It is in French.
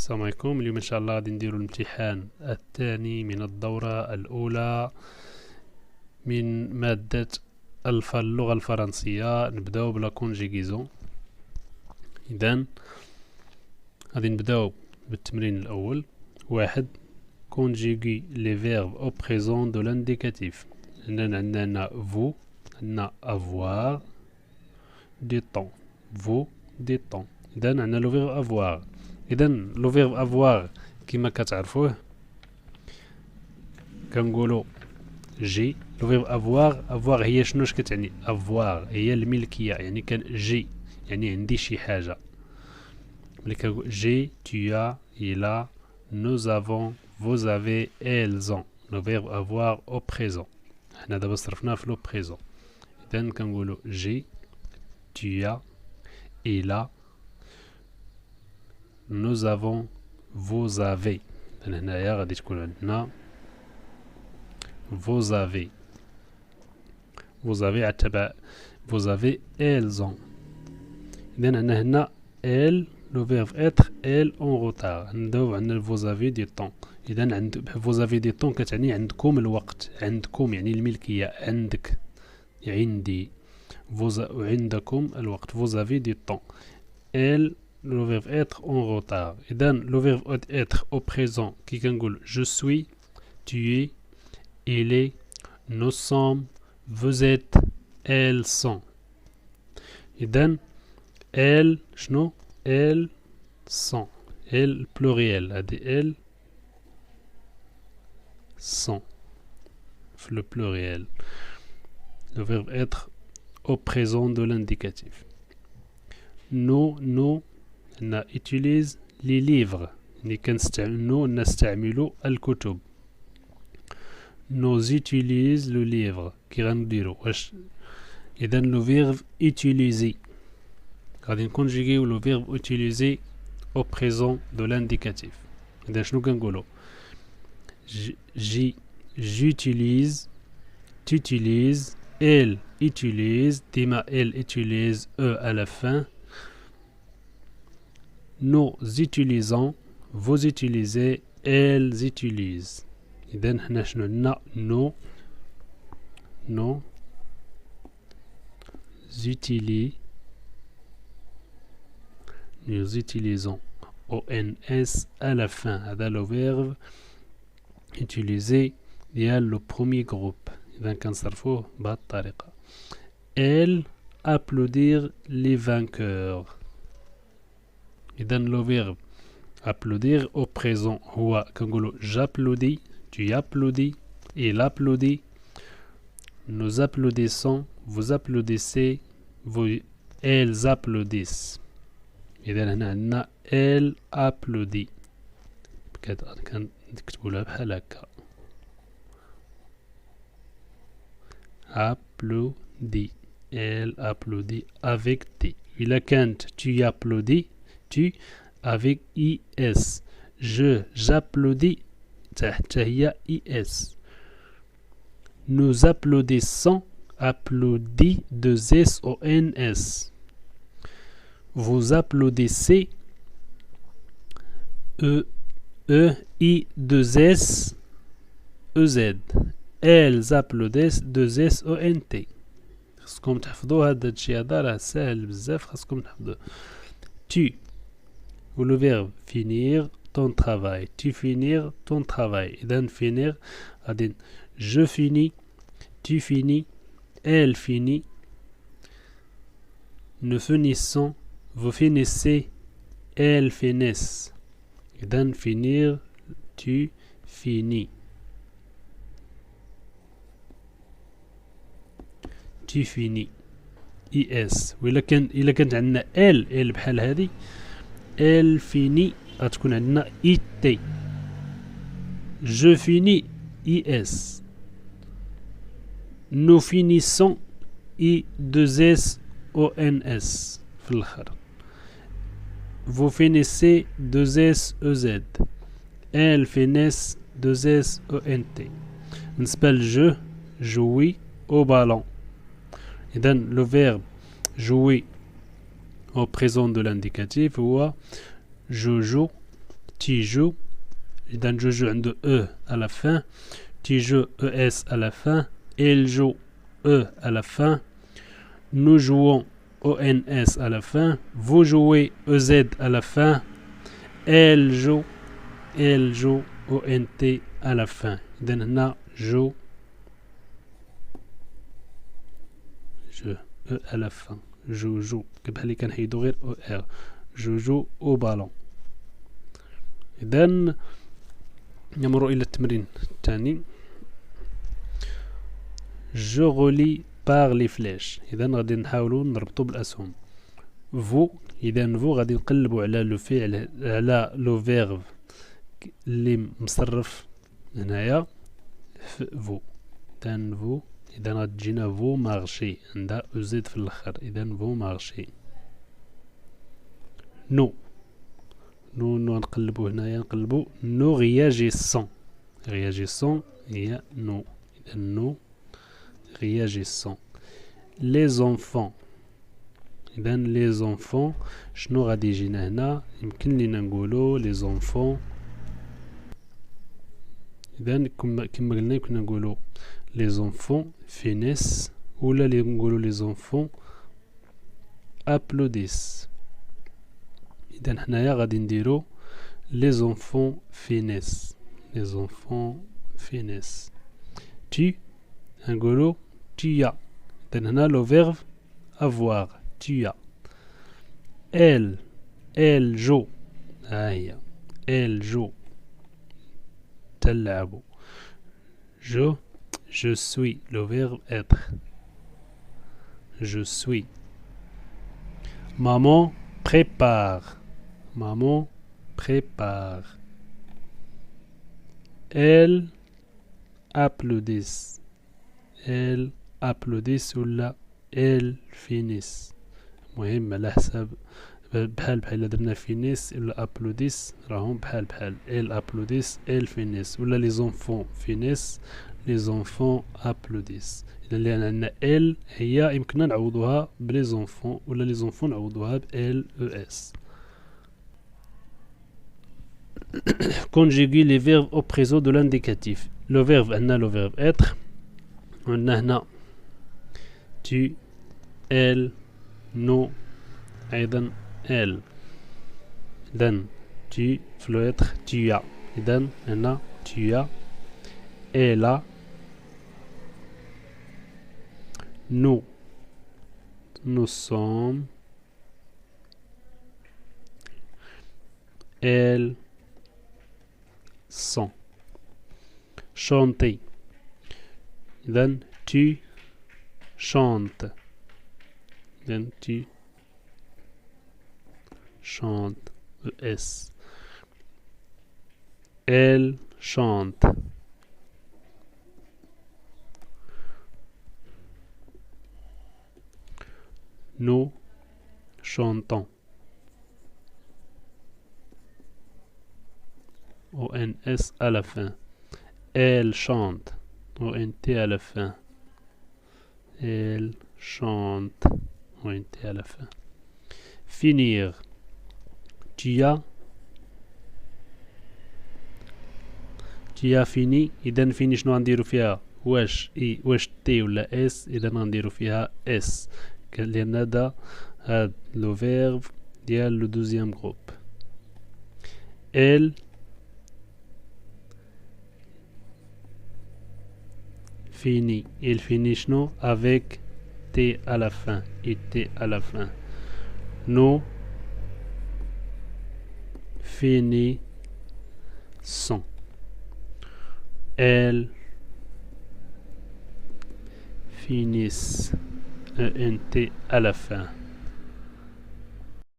السلام عليكم. اليوم ان شاء الله غادي نديرو الامتحان الثاني من الدورة الاولى من مادة اللغة الفرنسية. نبداو بلا كونجيغيزون. اذا غادي نبداو بالتمرين الاول. واحد، كونجيغي لي فيرب او بريزون دو لانديكاتيف. عندنا هنا فو، عندنا افوار، دي طون، فو دي طون. اذا عندنا لو فيرب افوار. اذا لو فيرب افوار كما كتعرفوه كنقولوا جي. لو فيرب افوار هي شنو كتعني؟ افوار هي الملكيه، يعني كان جي يعني عندي شي حاجه. ملي كنقول جي، tu as، il a، nous avons، vous avez، elles ont. لو فيرب افوار او بريزون. حنا دابا صرفناه في لو بريزون. اذا كنقولوا جي، tu as، il a، nous avons، vous avez. هنايا غادي تكون عندنا vous avez. vous avez عتبع vous avez، elles ont. إذن عندنا هنا elles لو فيرب être، elles en retard. ندوب عندنا vous avez du temps. إذن عند vous avez du temps كتعني عندكم الوقت، عندكم يعني الملكية، عندك عندي، وعندكم الوقت. vous avez du temps. elles le verbe être en retard. إذن le verbe être au présent كي كنقول je suis، tu es، il est، nous sommes، vous êtes، elles sont. إذن elles شنو؟ elles sont. elles pluriel هادي elles sont في le pluriel. Le verbe être au présent de l'indicatif. nous utilise les livres. nous نستعمل الكتب. nous utilise le livre. كي غنديرو واش؟ إذا لو فيرب utiliser غادي نكونجيغيو لو فيرب utiliser au présent de l'indicatif. إذا شنو كنقولو؟ j'utilise، tu utilises، elle utilise، ديما elle utilise e à la fin. nous utilisons، vous utilisez، elles utilisent. إذن حنا شنو عندنا؟ nous utilisons ONS à la fin. هذا لو فيرب utiliser ديال لو بروميي جروب. إذا كنصرفوه بهذه الطريقة. elle applaudir les vainqueurs. إذا لو فيرب applaudir au présent هو كنقولوا j'applaudis، tu applaudis، il applaudit، nous applaudissons، vous applaudissez، elles applaudissent. إذا هنا عندنا elle applaudit. كنكتبوا لها بحال هكا applaudit. elle applaudit avec T. إلا كانت tu applaudis، tu avec IS. j'applaudis تحت هي IS. nous applaudissons، applaudit deux S O N S. vous applaudissez I deux S E Z. elles applaudissent deux S O N T. خاصكم تحفظوا هذا الشيء، هذا راه ساهل بزاف، خاصكم تحفظوه. tu ou le verbe finir ton travail، tu finir ton travail. إذا finir غادي je finis، tu finis، elle finit، nous finissons، vous finissez، elles finissent. إذا finir tu finis، tu finis IS. وإلا كانت عندنا ال بحال هذه elle finit غتكون عندنا IT. je finis IS، nous finissons I deux S O N S في الآخر. vous finissez deux S E Z، elles finissent deux S O N T. بالنسبة للجو jouer au ballon. إذا le verbe jouer au présent de l'indicatif هو je joue، tu petit jeu. إذا جوجو عنده E à la fin. Petit jeu ES à la fin. Elle joue E à la fin. Nous jouons ONS à la fin. Vous jouez EZ à la fin. Elle joue ONT à la fin. إذا هنا جو E à la fin. جوجو كبح لي كنحيدو غير او ار. جوجو او بالون. إذا نمر إلى التمرين الثاني. جو غولي باغ لي فلاش. إذا غادي نحاولو نربطو بالأسهم. فو إذا فو غادي نقلبو على لو فعل على لو فيرب اللي مصرف هنايا فو. إذا فو إذا غتجينا فو مارشي عندها أزيد في الآخر. إذا فو مارشي. نو نقلبو هنايا نقلبو نو رياجيسون. رياجيسون هي نو. إذا نو رياجيسون. لي زونفون. إذا لي زونفون شنو غادي يجينا هنا؟ يمكن لينا نقولو لي زونفون. إذا كما قلنا كنا نقولو لي زونفون فينيس ولا اللي نقولو لي زونفون ابلوديس. إذا حنايا غادي نديرو لي زونفون فينيس. لي زونفون فينيس. تي نقولو تيا. إذا هنا لو فيرب افواغ تيا. ال جو. ها هي ال جو تلعبو. Je suis le verbe être. Je suis. Maman prépare. Maman prépare. Elle applaudissent. Elle applaudissent ولا elle finissent. مهم على حساب بحال إلا درنا فينيس ولا ابلوديس راهم بحال. elle applaudissent elle finissent ولا les enfants finissent les enfants applaudissent. إذا لأن عندنا elle هي يمكننا نعوضوها بلي زونفون ولا لي زونفون نعوضوها ب ال او اس. conjuguer les verbes au présent de l'indicatif. le verbe عندنا le verbe être. عندنا هنا tu elle nous أيضا elle. إذا tu في le être tu as. إذا هنا tu as elle a. nous sommes. elles sont. chanter. إذا tu chantes. إذا tu chante ES. Elle chante. Nous chantons. ONS à la fin. Elle chante. ONT à la fin. Elle chante. ONT à la fin. finir. Tu as fini. إذا فيني شنو غنديرو فيها؟ واش تي ولا اس؟ إذا غنديرو فيها اس لأن هذا لو فيرب ديال لو دوزيام جروب. elle finit. il finit شنو؟ avec t à la fin et t à la fin. nous finissons. elles finissent ENT à la fin.